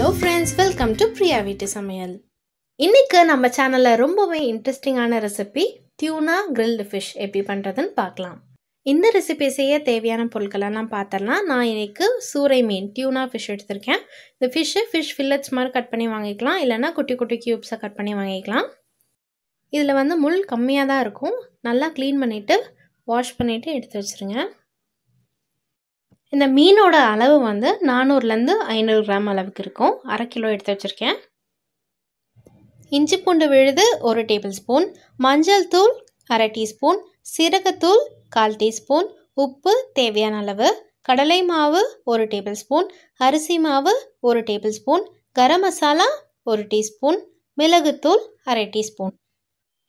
Hello friends, welcome to Priya Veetu Samayal. இன்னைக்கு நம்ம சேனல்ல ரொம்பவே இன்ட்ரெஸ்டிங்கான ரெசிபி Tuna grilled fish எப்படி பண்றதுன்னு பார்க்கலாம். இந்த ரெசிபி செய்ய தேவையான பொருட்கள் எல்லாம் பார்த்தறலாம். நான் இன்னைக்கு சூரை மீன் Tuna fish எடுத்துர்க்கேன். இந்த fish fillets மாதிரி கட் பண்ணி வாங்கிக்கலாம் இல்லனா குட்டி குட்டி கியூப்ஸா கட் பண்ணி வாங்கிக்கலாம். இதுல வந்து முள் கம்மியா தான் இருக்கும். நல்லா க்ளீன் பண்ணிட்டு வாஷ் பண்ணிட்டு எடுத்து வச்சிருங்க. இந்த மீனோட அளவு வந்து 400 ல இருந்து 500 கிராம் அளவுக்கு இருக்கும். 1/2 கிலோ எடுத்து வச்சிருக்கேன். இஞ்சி பூண்டு விழுது 1 டேபிள்ஸ்பூன், மஞ்சள் தூள் 1/2 டீஸ்பூன், சீரகத்தூள் 1/4 டீஸ்பூன், உப்பு தேவையான அளவு, கடலை மாவு 1 டேபிள்ஸ்பூன், அரிசி மாவு 1 டேபிள்ஸ்பூன், கரம் மசாலா 1 டீஸ்பூன், மிளகுத்தூள் 1/2 டீஸ்பூன்,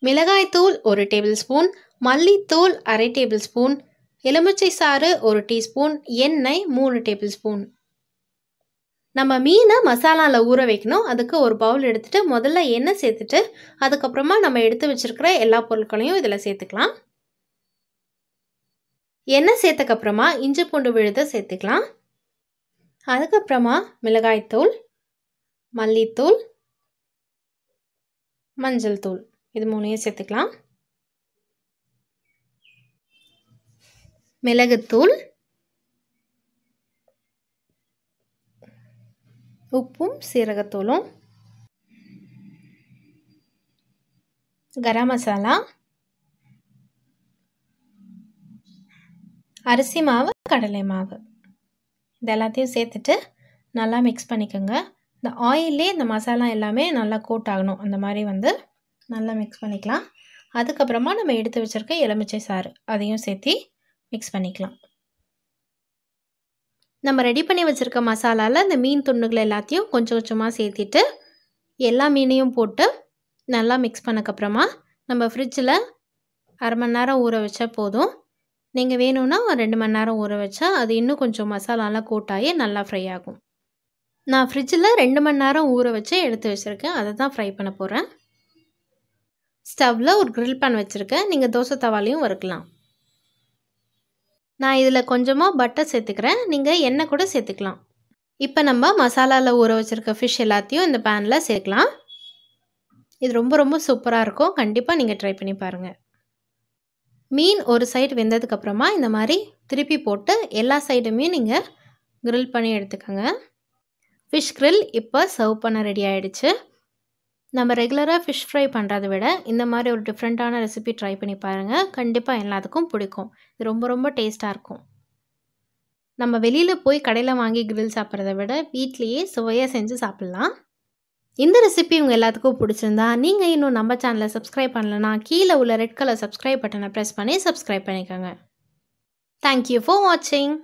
மிளகாய் தூள் 1 டேபிள்ஸ்பூன், மல்லித்தூள் 1/2 டேபிள்ஸ்பூன், எலுமிச்சை சாறு 1 டீஸ்பூன், எண்ணெய் 3 டேபிள்ஸ்பூன். நம்ம மீனை மசாலால ஊற வைக்கணும். அதுக்கு ஒரு பவுல் எடுத்துட்டு முதல்ல எண்ணெய் சேர்த்துட்டு அதுக்கப்புறமா நம்ம எடுத்து வச்சிருக்கிற எல்லா பொருட்களையும் இதில் சேர்த்துக்கலாம். எண்ணெய் சேர்த்தக்கப்புறமா இஞ்சி பூண்டு விழுதை சேர்த்துக்கலாம். அதுக்கப்புறமா மிளகாய்த்தூள், மல்லித்தூள், மஞ்சள் தூள் இது மூணையும் சேர்த்துக்கலாம். மிளகுத்தூள், உப்பும் சீரகத்தூளும், கரம் மசாலா, அரிசி மாவு, கடலை மாவு இது எல்லாத்தையும் சேர்த்துட்டு நல்லா மிக்ஸ் பண்ணிக்கோங்க. இந்த ஆயிலே இந்த மசாலா எல்லாமே நல்லா கோட் ஆகணும். அந்த மாதிரி வந்து நல்லா மிக்ஸ் பண்ணிக்கலாம். அதுக்கப்புறமா நம்ம எடுத்து வச்சிருக்க எலுமிச்சை சாறு அதையும் சேர்த்து மிக்ஸ் பண்ணிக்கலாம். நம்ம ரெடி பண்ணி வச்சுருக்க மசாலாவில் இந்த மீன் துண்டுகள் எல்லாத்தையும் கொஞ்சம் கொஞ்சமாக சேர்த்திட்டு எல்லா மீனையும் போட்டு நல்லா மிக்ஸ் பண்ணக்கப்புறமா நம்ம ஃப்ரிட்ஜில் 1/2 மணி நேரம் ஊற வச்சா போதும். நீங்கள் வேணும்னா 2 மணி நேரம் ஊற வச்சா அது இன்னும் கொஞ்சம் மசாலாலாம் கோட்டாகி நல்லா ஃப்ரை ஆகும். நான் ஃப்ரிட்ஜில் 2 மணி நேரம் ஊற வச்சு எடுத்து வச்சுருக்கேன். அதை தான் ஃப்ரை பண்ண போகிறேன். ஸ்டவ்வில் ஒரு grill pan வச்சுருக்கேன். நீங்கள் தோசை தவாலையும் வறுக்கலாம். நான் இதில் கொஞ்சமாக பட்டர் சேர்த்துக்கிறேன். நீங்கள் எண்ணெய் கூட சேர்த்துக்கலாம். இப்போ நம்ம மசாலாவில் ஊற வச்சுருக்க ஃபிஷ் எல்லாத்தையும் இந்த பேனில் சேர்க்கலாம். இது ரொம்ப ரொம்ப சூப்பராக இருக்கும். கண்டிப்பாக நீங்கள் ட்ரை பண்ணி பாருங்கள். மீன் ஒரு சைடு வெந்ததுக்கப்புறமா இந்த மாதிரி திருப்பி போட்டு எல்லா சைடுமே நீங்கள் grill பண்ணி எடுத்துக்கோங்க. ஃபிஷ் grill இப்போ சர்வ் பண்ண ரெடி ஆகிடுச்சு. நம்ம ரெகுலராக ஃபிஷ் ஃப்ரை பண்ணுறதை விட இந்த மாதிரி ஒரு டிஃப்ரெண்ட்டான ரெசிபி ட்ரை பண்ணி பாருங்கள். கண்டிப்பாக எல்லாத்துக்கும் பிடிக்கும். இது ரொம்ப ரொம்ப டேஸ்ட்டாக இருக்கும். நம்ம வெளியில் போய் கடையில் வாங்கி கிரில் சாப்பிட்றத விட வீட்லேயே சுவையாக செஞ்சு சாப்பிட்லாம். இந்த ரெசிபி உங்கள் எல்லாத்துக்கும் பிடிச்சிருந்தா நீங்கள் இன்னும் நம்ம சேனலை சப்ஸ்கிரைப் பண்ணலன்னா கீழே உள்ள ரெட் கலர் சப்ஸ்கிரைப் பட்டனை ப்ரெஸ் பண்ணி சப்ஸ்கிரைப் பண்ணிக்கோங்க. தேங்க்யூ ஃபார் வாட்சிங்.